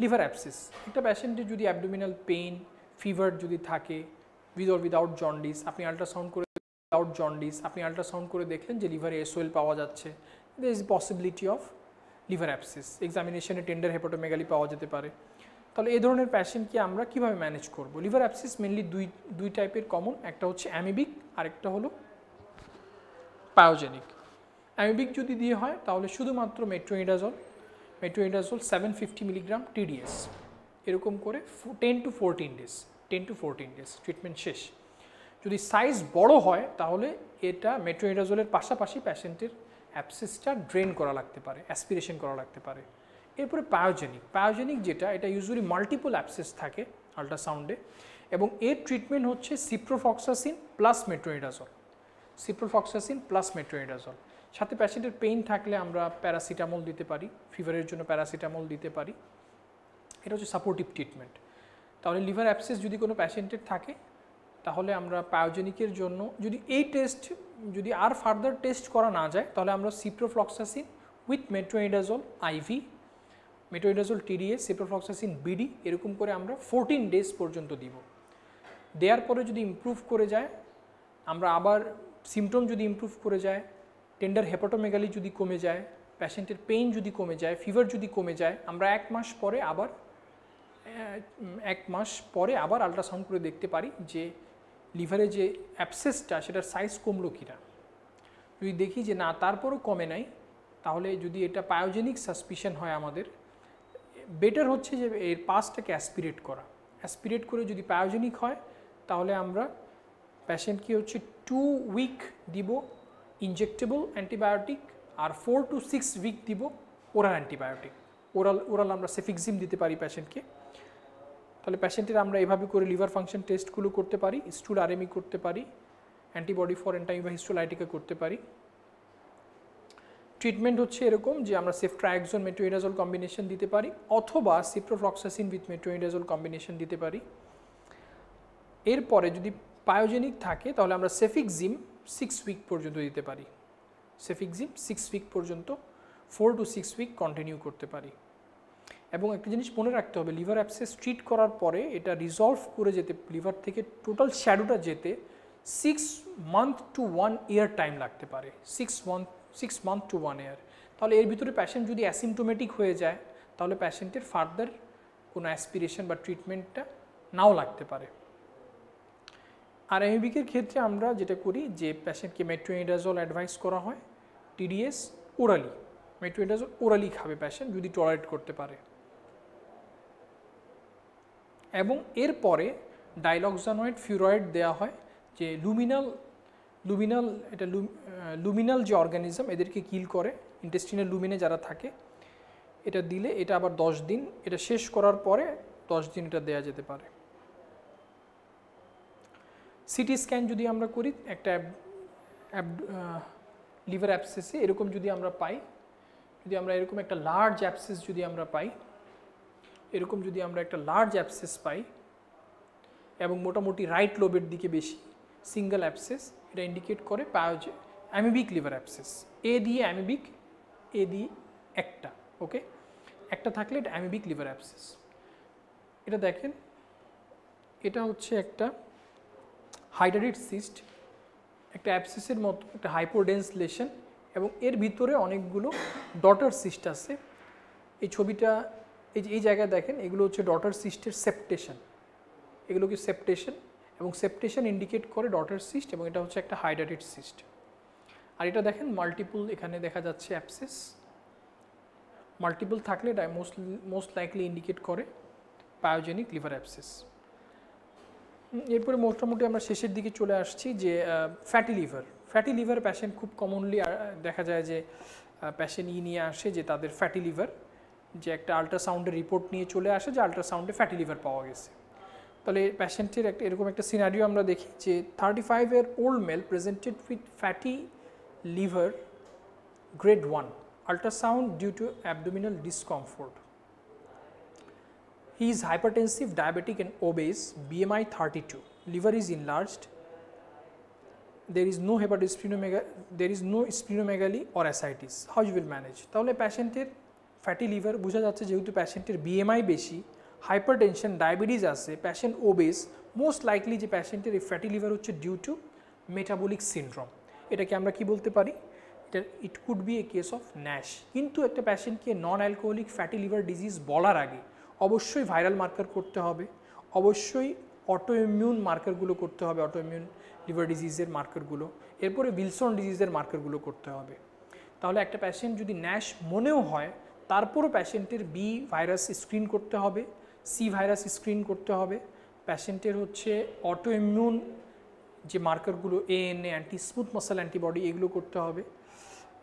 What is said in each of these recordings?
Liver abscess, একটা পেশেন্টের যদি অ্যাবডোমিনাল পেইন, ফিভার যদি থাকে উইথ অর উইদাউট জন্ডিস, আপনি আল্ট্রাসাউন্ড করে দেখলেন যে লিভারে এসওএল পাওয়া যাচ্ছে, there is possibility of liver abscess, এক্সামিনেশনে টেন্ডার হেপাটোমেগালি পাওয়া যেতে পারে। তাহলে এই ধরনের পেশেন্টকে আমরা কিভাবে ম্যানেজ করব? লিভার অ্যাবসেস মেনলি দুই টাইপের কমন, একটা হচ্ছে অ্যামিবিক আর একটা হলো পায়োজেনিক। অ্যামিবিক যদি দিয়ে হয় তাহলে শুধুমাত্র মেট্রোনিডাজল 750 মিলিগ্রাম টিডিএস এরকম করে 10 to 14 ডেজ ট্রিটমেন্ট শেষ। যদি সাইজ বড় হয় তাহলে এটা মেট্রোনিডাজলের পাশাপাশি পেশেন্টের অ্যাবসেসটা ড্রেন করা লাগতে পারে, অ্যাসপিরেশন করা লাগতে পারে। এরপরে পায়োজেনিক যেটা, এটা ইউজুয়ালি মাল্টিপল অ্যাবসেস থাকে আল্ট্রাসাউন্ডে, এবং এর ট্রিটমেন্ট হচ্ছে সিপ্রোফ্লক্সাসিন প্লাস মেট্রোনিডাজল। সাথে পেশেন্টের পেইন থাকলে আমরা প্যারাসিটামল দিতে পারি, ফিভারের জন্য প্যারাসিটামল দিতে পারি। এটা হচ্ছে সাপোর্টিভ ট্রিটমেন্ট। তাহলে লিভার অ্যাবসেস যদি কোনো পেশেন্টের থাকে তাহলে আমরা পায়োজেনিকের জন্য যদি আর ফার্দার টেস্ট করা না যায় তাহলে আমরা ciprofloxacin with metronidazole IV, metronidazole TDS, ciprofloxacin BD এরকম করে আমরা 14 ডেজ পর্যন্ত দিব। দেওয়ার পরে যদি ইমপ্রুভ করে যায়, আমরা আবার সিমটম যদি ইমপ্রুভ করে যায়, টেন্ডার হেপাটোমেগালি যদি কমে যায়, পেশেন্টের পেইন যদি কমে যায়, ফিভার যদি কমে যায়, আমরা এক মাস পরে আবার আল্ট্রাসাউন্ড করে দেখতে পারি যে লিভারে যে অ্যাবসেসটা সেটার সাইজ কমলো কিনা। যদি দেখি যে না তারপরও কমে নাই, তাহলে যদি এটা পায়োজেনিক সাসপিশন হয় আমাদের, বেটার হচ্ছে যে এর পাসটাকে অ্যাসপিরেট করে যদি পায়োজেনিক হয় তাহলে আমরা পেশেন্টকে হচ্ছে 2 উইক দিব ইনজেক্টেবল অ্যান্টিবায়োটিক আর 4 to 6 উইক দিব ওরাল অ্যান্টিবায়োটিক। ওরাল আমরা সেফিক্সিম দিতে পারি পেশেন্টকে। তাহলে পেশেন্টের আমরা এভাবে করে লিভার ফাংশন টেস্টগুলো করতে পারি, স্টুল আরএমই করতে পারি, অ্যান্টিবডি ফর এন্টাইমা হিস্টোলাইটিকা করতে পারি। ট্রিটমেন্ট হচ্ছে এরকম যে আমরা সেফট্রাইক্সন মেট্রোনিডাজল কম্বিনেশন দিতে পারি অথবা সিপ্রোফ্লক্সাসিন উইথ মেট্রোনিডাজল কম্বিনেশন দিতে পারি। এরপরে যদি পায়োজেনিক থাকে তাহলে আমরা সেফিক্সিম 6 উইক পর্যন্ত দিতে পারি। 6 উইক পর্যন্ত 4 to 6 উইক কন্টিনিউ করতে পারি। এবং একটা জিনিস মনে রাখতে হবে, লিভার অ্যাবসেস ট্রিট করার পরে এটা রিজলভ করে যেতে, লিভার থেকে টোটাল শ্যাডোটা যেতে 6 মান্থ to 1 ইয়ার টাইম লাগতে পারে। 6 মান্থ to 1 ইয়ার। তাহলে এর ভিতরে পেশেন্ট যদি অ্যাসিমটোমেটিক হয়ে যায় তাহলে পেশেন্টের ফার্দার কোনো অ্যাসপিরেশন বা ট্রিটমেন্টটা নাও লাগতে পারে। আর অ্যামিবিকের ক্ষেত্রে আমরা যেটা করি যে পেশেন্টকে মেট্রোনিডাজল অ্যাডভাইস করা হয়, টিডিএস ওরালি, মেট্রোনিডাজল ওরালি খাবে পেশেন্ট যদি টলারেট করতে পারে। এবং এরপরে ডাইলক্সানয়েড ফিউরয়েড দেওয়া হয়, যে লুমিনাল যে অর্গানিজম এদেরকে কিল করে, ইন্টেস্টিনাল লুমিনে যারা থাকে, এটা দিলে এটা আবার 10 দিন, এটা শেষ করার পরে 10 দিন এটা দেওয়া যেতে পারে। সিটি স্ক্যান যদি আমরা করি একটা লিভার অ্যাবসেসে এরকম যদি আমরা পাই, যদি আমরা এরকম একটা লার্জ অ্যাবসেস যদি আমরা পাই, এবং মোটামুটি রাইট লোবের দিকে বেশি সিঙ্গেল অ্যাবসেস, এটা ইন্ডিকেট করে অ্যামিবিক লিভার অ্যাবসেস। এ দিয়ে অ্যামিবিক, এ দিয়ে একটা, ওকে, একটা থাকলে এটা অ্যামিবিক লিভার অ্যাবসেস। এটা দেখেন, এটা হচ্ছে একটা হাইডারিড সিস্ট, একটা অ্যাবসেসের মতো একটা হাইপোডেন্স লেশন, এবং এর ভিতরে অনেকগুলো ডটার সিস্ট আছে। এই ছবিটা এই জায়গায় দেখেন, এগুলো হচ্ছে ডটার সিস্টের সেপ্টেশন, এগুলোকে সেপ্টেশন, এবং সেপ্টেশন ইন্ডিকেট করে ডটার সিস্ট, এবং এটা হচ্ছে একটা হাইডারিড সিস্ট। আর এটা দেখেন মাল্টিপল, এখানে দেখা যাচ্ছে অ্যাবসেস, মাল্টিপল থাকলে এটা মোস্ট লাইকলি ইন্ডিকেট করে পায়োজেনিক লিভার অ্যাবসেস। এরপরে মোটামুটি আমরা শেষের দিকে চলে আসছি যে ফ্যাটি লিভার পেশেন্ট খুব কমনলি দেখা যায় যে পেশেন্ট নিয়ে আসে যে তাদের ফ্যাটি লিভার, যে একটা আল্ট্রাসাউন্ডের রিপোর্ট নিয়ে চলে আসে যে আল্ট্রাসাউন্ডে ফ্যাটি লিভার পাওয়া গেছে। তাহলে পেশেন্টের এরকম একটা সিনারিও আমরা দেখি যে 35-year-old male presented with fatty liver grade 1, ultrasound due to abdominal discomfort. He is hypertensive, diabetic and obese, BMI 32, liver is enlarged, there is no splenomegaly or ascites. How you will manage? তাহলে পেশেন্টের fatty liver বোঝা যাচ্ছে যেহেতু প্যাশেন্টের BMI বেশি, hypertension, diabetes আছে, patient obese, most likely যে প্যাশেন্টের এই ফ্যাটি লিভার হচ্ছে ডিউ টু মেটাবলিক সিনড্রোম। এটাকে আমরা কি বলতে পারি? It could be a case of NASH. কিন্তু একটা প্যাশেন্টকে non alcoholic fatty liver disease বলার আগে অবশ্যই ভাইরাল মার্কার করতে হবে, অবশ্যই অটো ইমিউন মার্কারগুলো করতে হবে, অটো ইমিউন লিভার ডিজিজের মার্কারগুলো, এরপরে উইলসন ডিজিজের মার্কারগুলো করতে হবে। তাহলে একটা প্যাশেন্ট যদি ন্যাশ মনেও হয়, তারপরও প্যাশেন্টের বি ভাইরাস স্ক্রিন করতে হবে, সি ভাইরাস স্ক্রিন করতে হবে, প্যাশেন্টের হচ্ছে অটো ইমিউন যে মার্কারগুলো ANA, anti smooth muscle antibody, এগুলো করতে হবে।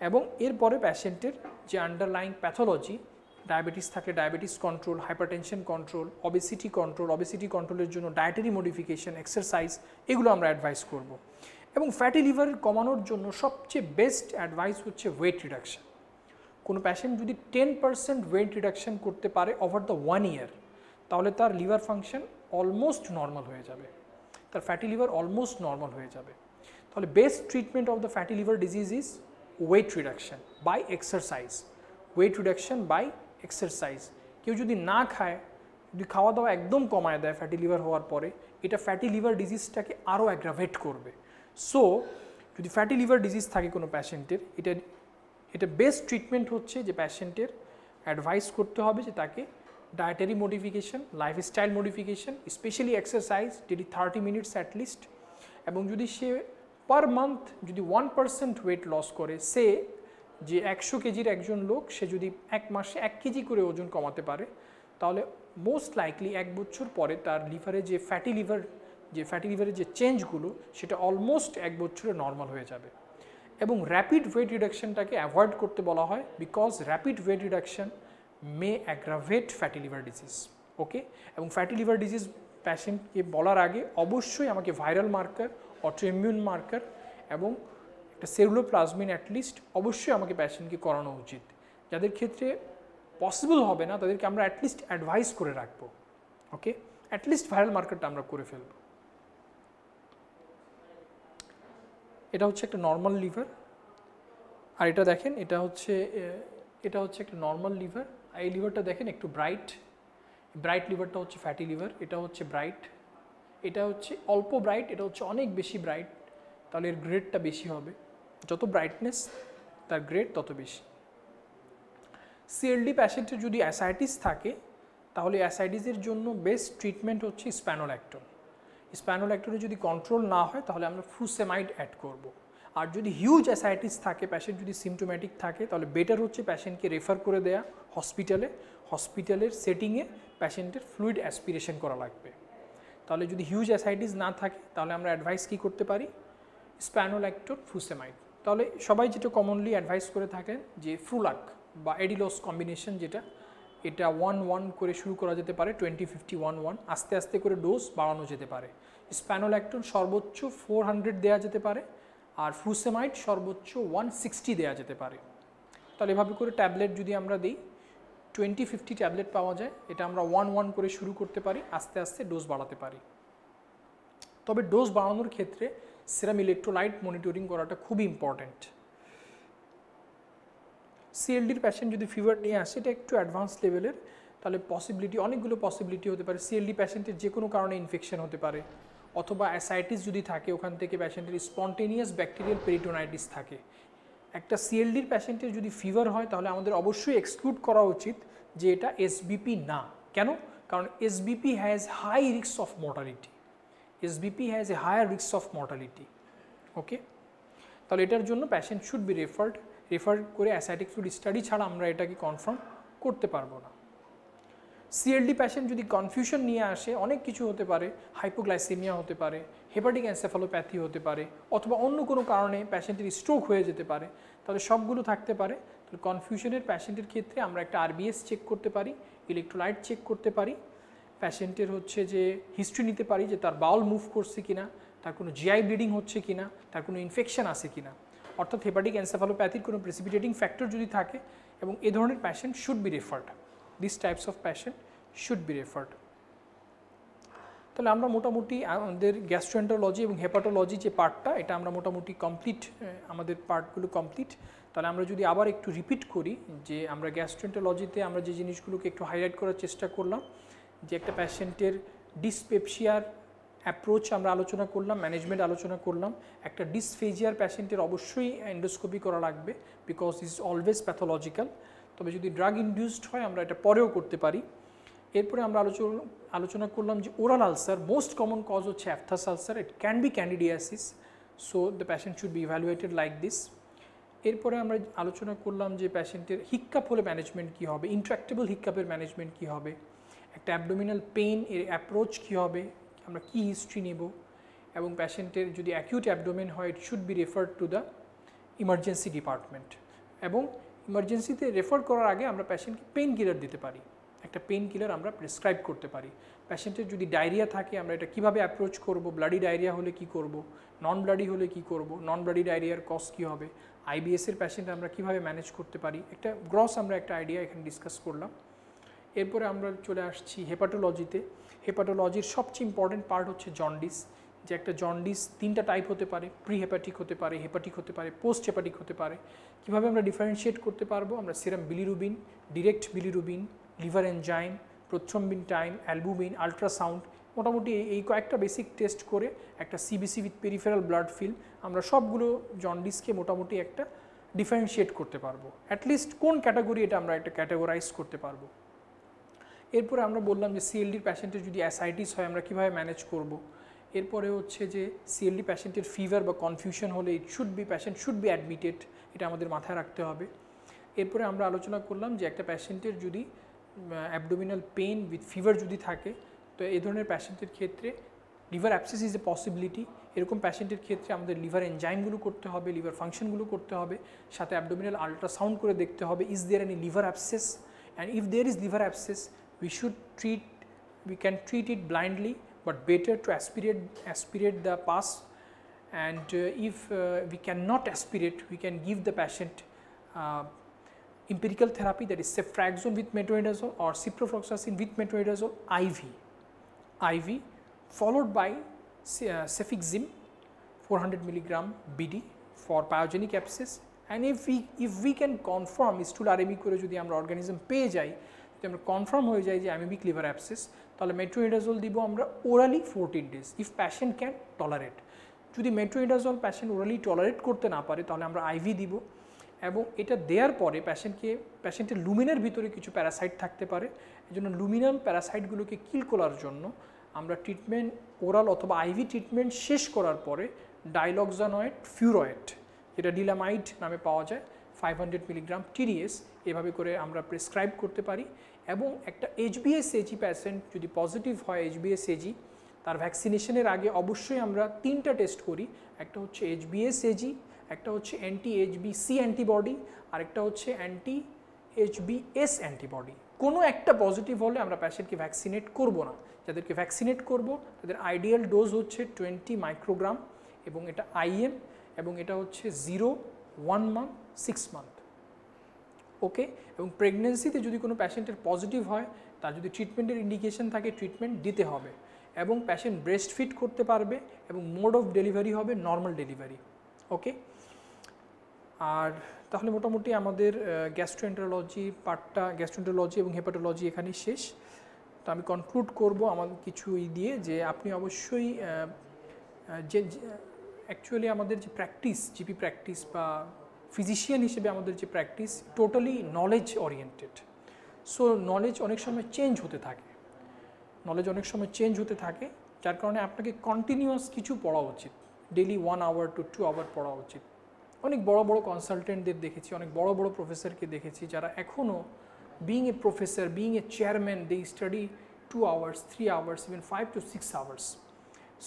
এবং এরপরে প্যাশেন্টের যে আন্ডারলাইং প্যাথোলজি, ডায়াবেটিস থাকলে diabetes control, hypertension control, obesity control, obesity কন্ট্রোলের জন্য ডায়েটারি মডিফিকেশন, এক্সারসাইজ, এগুলো আমরা অ্যাডভাইস করব। এবং ফ্যাটি লিভার কমানোর জন্য সবচেয়ে বেস্ট অ্যাডভাইস হচ্ছে ওয়েট রিডাকশন। কোনো প্যাশেন্ট যদি 10% ওয়েট রিডাকশন করতে পারে ওভার দ্য 1 ইয়ার, তাহলে তার লিভার ফাংশন অলমোস্ট নর্মাল হয়ে যাবে, তার ফ্যাটি লিভার অলমোস্ট নর্মাল হয়ে যাবে। তাহলে best treatment of the fatty liver disease is weight reduction by exercise, weight reduction by exercise. কেউ যদি না খায়, যদি খাওয়া দাওয়া একদম কমায় দেয় ফ্যাটি লিভার হওয়ার পরে, এটা ফ্যাটি লিভার ডিজিজটাকে আরও অ্যাগ্রাভেট করবে। সো যদি ফ্যাটি লিভার ডিজিজ থাকে কোনো প্যাশেন্টের, এটা বেস্ট ট্রিটমেন্ট হচ্ছে যে প্যাশেন্টের অ্যাডভাইস করতে হবে যে তাকে dietary modification, lifestyle modification, specially exercise daily 30 minutes at least. এবং যদি সে পার মান্থ যদি 1% ওয়েট লস করে, সে যে 100 কেজির একজন লোক, সে যদি এক মাসে 1 কেজি করে ওজন কমাতে পারে, তাহলে মোস্ট লাইকলি 1 বছর পরে তার লিভারে যে ফ্যাটি লিভারের যে চেঞ্জগুলো, সেটা অলমোস্ট 1 বছরে নর্মাল হয়ে যাবে। এবং র্যাপিড ওয়েট রিডাকশনটাকে অ্যাভয়েড করতে বলা হয়, because rapid weight reduction may aggravate fatty liver disease. Okay, এবং ফ্যাটি লিভার ডিজিজ প্যাশেন্টকে বলার আগে অবশ্যই আমাকে viral marker, auto immune marker এবং একটা সেলুলোপ্লাজমিন অ্যাটলিস্ট অবশ্যই আমাকে প্যাশেন্টকে করানো উচিত। যাদের ক্ষেত্রে পসিবল হবে না, তাদেরকে আমরা অ্যাটলিস্ট অ্যাডভাইস করে রাখবো। ওকে, অ্যাটলিস্ট ভাইরাল মার্কারটা আমরা করে ফেলব। এটা হচ্ছে একটা নর্মাল লিভার, আর এটা দেখেন এটা হচ্ছে একটা নর্মাল লিভার। এই লিভারটা দেখেন একটু ব্রাইট লিভারটা হচ্ছে ফ্যাটি লিভার, এটা হচ্ছে ব্রাইট, এটা হচ্ছে অল্প ব্রাইট, এটা হচ্ছে অনেক বেশি ব্রাইট, তাহলে এর গ্রেডটা বেশি হবে। যত ব্রাইটনেস তার গ্রেড তত বেশি। সিএলডি প্যাশেন্টের যদি অ্যাসাইটিস থাকে, তাহলে অ্যাসাইটিসের জন্য বেস্ট ট্রিটমেন্ট হচ্ছে স্প্যানোল্যাক্টন। স্প্যানোল্যাক্টনে যদি কন্ট্রোল না হয়, তাহলে আমরা ফুসেমাইড অ্যাড করব। আর যদি হিউজ অ্যাসাইটিস থাকে, প্যাশেন্ট যদি সিমটোম্যাটিক থাকে, তাহলে বেটার হচ্ছে প্যাশেন্টকে রেফার করে দেয়া হসপিটালের সেটিংয়ে প্যাশেন্টের ফ্লুইড অ্যাসপিরেশন করা লাগবে। তাহলে যদি হিউজ অ্যাসাইটিস না থাকে, তাহলে আমরা অ্যাডভাইস কী করতে পারি? স্প্যানোল্যাক্টন, ফুসেমাইড। তাহলে সবাই যেটা কমনলি অ্যাডভাইস করে থাকেন যে ফ্রুলাক বা এডিলস কম্বিনেশন, এটা 1-1 করে শুরু করা যেতে পারে, 20-50-1-1, আস্তে আস্তে করে ডোজ বাড়ানো যেতে পারে। স্প্যানোল্যাক্টন সর্বোচ্চ 400 দেওয়া যেতে পারে, আর ফুসেমাইড সর্বোচ্চ 160 দেওয়া যেতে পারে। তাহলে এভাবে করে ট্যাবলেট যদি আমরা দিই, 20-50 ট্যাবলেট পাওয়া যায়। এটা আমরা 1-1 করে শুরু করতে পারি, আস্তে আস্তে ডোজ বাড়াতে পারি। তবে ডোজ বাড়ানোর ক্ষেত্রে সেরাম ইলেকট্রোলাইট মনিটরিং করাটা খুবই ইম্পর্ট্যান্ট। সিএলডির প্যাশেন্ট যদি ফিভার নিয়ে আসে, এটা একটু অ্যাডভান্স লেভেলের, তাহলে অনেকগুলো পসিবিলিটি হতে পারে। সিএলডি প্যাশেন্টের যে কোনো কারণে ইনফেকশন হতে পারে, অথবা অ্যাসাইটিস যদি থাকে, ওখান থেকে প্যাশেন্টের স্পন্টেনিয়াস ব্যাকটেরিয়াল পেরিটোনাইটিস থাকে। একটা সিএলডির প্যাশেন্টের যদি ফিভার হয়, তাহলে আমাদের অবশ্যই এক্সক্লুড করা উচিত যে এটা এসবিপি না। কেন? কারণ SBP has high risk of mortality. SBP has a higher risk of mortality. Okay, তাহলে এটার জন্য প্যাশেন্ট শুড বি রেফার করে অ্যাসাইটিক ফ্লুইড স্টাডি ছাড়া আমরা এটাকে কনফার্ম করতে পারবো না। সিএলডি প্যাশেন্ট যদি কনফিউশন নিয়ে আসে, অনেক কিছু হতে পারে, হাইপোগ্লাইসেমিয়া হতে পারে, হেপাটিক এনসেফালোপ্যাথি হতে পারে, অথবা অন্য কোনো কারণে প্যাশেন্টের স্ট্রোক হয়ে যেতে পারে, তাহলে সবগুলো থাকতে পারে। তাহলে কনফিউশনের প্যাশেন্টের ক্ষেত্রে আমরা একটা আরবিএস চেক করতে পারি, ইলেকট্রোলাইট চেক করতে পারি, প্যাশেন্টের হচ্ছে যে হিস্ট্রি নিতে পারি যে তার বাউল মুভ করছে কিনা, তার কোনো জিআই ব্লিডিং হচ্ছে কিনা, তার কোনো ইনফেকশন আছে কিনা, অর্থাৎ হেপাটিক এনসেফালোপ্যাথির কোনো প্রেসিপিটেটিং ফ্যাক্টর যদি থাকে, এবং এ ধরনের patient should be referred. This types of patient should be referred. তাহলে আমরা মোটামুটি আমাদের গ্যাস্ট্রোএন্টারোলজি এবং হেপাটোলজি যে পার্টটা, এটা আমরা মোটামুটি কমপ্লিট, আমাদের পার্টগুলো কমপ্লিট। তাহলে আমরা যদি আবার একটু রিপিট করি যে আমরা গ্যাস্ট্রোএন্টারোলজিতে আমরা যে জিনিসগুলোকে একটু হাইলাইট করার চেষ্টা করলাম, যে একটা পেশেন্টের ডিসপেপসিয়ার অ্যাপ্রোচ আমরা আলোচনা করলাম, ম্যানেজমেন্ট আলোচনা করলাম। একটা ডিসফেজিয়ার পেশেন্টের অবশ্যই এন্ডোস্কোপি করা লাগবে, বিকজ ইজ অলওয়েজ প্যাথোলজিক্যাল। তবে যদি ড্রাগ ইনডিউসড হয় আমরা এটা পরেও করতে পারি। এরপরে আমরা আলোচনা করলাম যে oral ulcer most common cause হচ্ছে aphthous ulcer, it can be candidiasis, so the patient should be evaluated like this. এরপরে আমরা আলোচনা করলাম যে পেশেন্টের হিক্কাপ হলে ম্যানেজমেন্ট কী হবে, ইন্ট্রাক্টেবল হিক্কাপের ম্যানেজমেন্ট কী হবে, একটা অ্যাবডোমিনাল পেইন এর অ্যাপ্রোচ কী হবে, আমরা কী হিস্ট্রি নেব, এবং পেশেন্টের যদি অ্যাকিউট অ্যাবডোমেন হয় it should be referred to the emergency department. এবং ইমার্জেন্সিতে রেফার করার আগে আমরা পেশেন্টকে পেইন কিলার দিতে পারি, একটা পেইন কিলার আমরা প্রেসক্রাইব করতে পারি। পেশেন্টের যদি ডায়রিয়া থাকে আমরা এটা কীভাবে অ্যাপ্রোচ করব, ব্লাডি ডায়রিয়া হলে কি করব, নন ব্লাডি হলে কি করব, নন ব্লাডি ডায়রিয়ার কজ কী হবে, আইবিএসের পেশেন্ট আমরা কীভাবে ম্যানেজ করতে পারি, একটা গ্রস আমরা একটা আইডিয়া এখানে ডিসকাস করলাম। এরপরে আমরা চলে আসছি হেপাটোলজিতে। হেপাটোলজির সবচেয়ে ইম্পর্টেন্ট পার্ট হচ্ছে জন্ডিস, যে একটা জন্ডিস তিনটা টাইপ হতে পারে, প্রি হেপাটিক হতে পারে, হেপাটিক হতে পারে, পোস্ট হেপাটিক হতে পারে। কীভাবে আমরা ডিফারেন্সিয়েট করতে পারবো, আমরা serum bilirubin, direct bilirubin, liver enzyme, prothrombin time, albumin, ultrasound, মোটামুটি এই কয়েকটা বেসিক টেস্ট করে একটা CBC with peripheral blood film আমরা সবগুলো জন্ডিসকে মোটামুটি একটা ডিফারেন্সিয়েট করতে পারবো, অ্যাটলিস্ট কোন ক্যাটাগরি এটা আমরা একটা ক্যাটাগরাইজ করতে পারবো। এরপরে আমরা বললাম যে সিএলডির প্যাশেন্টের যদি অ্যাসাইটিস হয় আমরা কীভাবে ম্যানেজ করব। এরপরে হচ্ছে যে সিএলডি প্যাশেন্টের ফিভার বা কনফিউশন হলে প্যাশেন্ট শুড বি অ্যাডমিটেড, এটা আমাদের মাথায় রাখতে হবে। এরপরে আমরা আলোচনা করলাম যে একটা প্যাশেন্টের যদি অ্যাবডোমিনাল পেইন উইথ ফিভার যদি থাকে, তো এই ধরনের প্যাশেন্টের ক্ষেত্রে liver abscess is a possibility. এরকম প্যাশেন্টের ক্ষেত্রে আমাদের লিভার এনজাইমগুলো করতে হবে, লিভার ফাংশনগুলো করতে হবে, সাথে অ্যাবডোমিনাল আল্ট্রাসাউন্ড করে দেখতে হবে is there any liver abscess, and if there is liver abscess we can treat it blindly, but better to aspirate the pus, and if we cannot aspirate, we can give the patient empirical therapy, that is ceftriaxone with metronidazole or ciprofloxacin with metronidazole IV followed by cefixime 400 mg BD for pyogenic abscess, and if we can confirm stool RME করে যদি আমরা organism পেয়ে যাই, যদি আমরা confirm হয়ে যায় যে অ্যামিবিক লিভার অ্যাবসেস, তাহলে মেট্রোনিডাজোল দিব আমরা orally 14 days if patient can tolerate. যদি মেট্রোনিডাজোল প্যাশেন্ট ওরালি টলারেট করতে না পারে তাহলে আমরা আইভি দিব, এবং এটা দেওয়ার পরে প্যাশেন্টের লুমিনের ভিতরে কিছু প্যারাসাইট থাকতে পারে, এই জন্য লুমিনাল প্যারাসাইটগুলোকে কিল করার জন্য আমরা ট্রিটমেন্ট ওরাল অথবা আইভি ট্রিটমেন্ট শেষ করার পরে ডাইলক্সানয়েড ফিউরয়েড, যেটা ডিলামাইড নামে পাওয়া যায়, 500 mg TDS এভাবে করে আমরা প্রেসক্রাইব করতে পারি। এবং একটা HbS-AG পেশেন্ট যদি পজিটিভ হয় HbS-AG, তার ভ্যাকসিনেশনের আগে অবশ্যই আমরা তিনটা টেস্ট করি, একটা হচ্ছে HbS-AG, একটা হচ্ছে anti-HbC অ্যান্টিবডি, আর একটা হচ্ছে anti-HbS অ্যান্টিবডি। কোনো একটা পজিটিভ হলে আমরা পেশেন্টকে ভ্যাকসিনেট করব না, যাদেরকে ভ্যাকসিনেট করব তাদের আইডিয়াল ডোজ হচ্ছে 20 মাইক্রোগ্রাম, এবং এটা IM, এবং এটা হচ্ছে 0, 1 month, 6 month, ওকে। এবং প্রেগনেন্সিতে যদি কোনো প্যাশেন্টের পজিটিভ হয়, তার যদি ট্রিটমেন্টের ইন্ডিকেশন থাকে ট্রিটমেন্ট দিতে হবে, এবং প্যাশেন্ট ব্রেস্ট ফিড করতে পারবে, এবং মোড অফ ডেলিভারি হবে নর্মাল ডেলিভারি, ওকে। আর তাহলে মোটামুটি আমাদের গ্যাস্ট্রোএন্টারোলজি পার্টটা, গ্যাস্ট্রোএন্টারোলজি এবং হেপাটোলজি এখানেই শেষ। তো আমি কনক্লুড করব আমার কিছু দিয়ে, যে আপনি অবশ্যই যে অ্যাকচুয়ালি আমাদের যে প্র্যাকটিস, জিপি প্র্যাকটিস বা ফিজিশিয়ান হিসেবে আমাদের যে practice totally knowledge oriented. So knowledge অনেক সময় চেঞ্জ হতে থাকে, যার কারণে আপনাকে কন্টিনিউয়াস কিছু পড়া উচিত, ডেইলি 1 hour to 2 hour পড়া উচিত। অনেক বড় বড় কনসালটেন্টদের দেখেছি, অনেক বড় বড় প্রফেসরকে দেখেছি যারা এখনও being a professor, being a chairman, they study 2 hours, 3 hours, even 5 to 6 hours।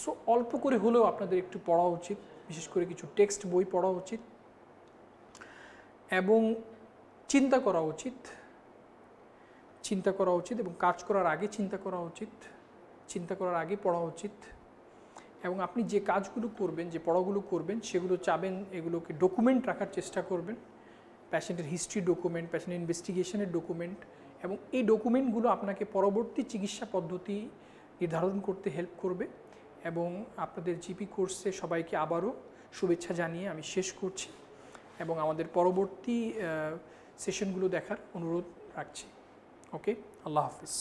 So অল্প করে হলেও আপনাদের একটু পড়া উচিত, বিশেষ করে কিছু টেক্সট বই পড়া উচিত, এবং চিন্তা করা উচিত, এবং কাজ করার আগে চিন্তা করার আগে পড়া উচিত। এবং আপনি যে কাজগুলো করবেন, যে পড়াগুলো করবেন, সেগুলো চাবেন এগুলোকে ডকুমেন্ট রাখার চেষ্টা করবেন, প্যাশেন্টের হিস্ট্রি ডকুমেন্ট, প্যাশেন্টের ইনভেস্টিগেশনের ডকুমেন্ট, এবং এই ডকুমেন্টগুলো আপনাকে পরবর্তী চিকিৎসা পদ্ধতি নির্ধারণ করতে হেল্প করবে। এবং আপনাদের জিপি কোর্সে সবাইকে আবারও শুভেচ্ছা জানিয়ে আমি শেষ করছি। এবং আমাদের পরবর্তী সেশনগুলো দেখার অনুরোধ রাখছি। ওকে, আল্লাহ হাফিজ।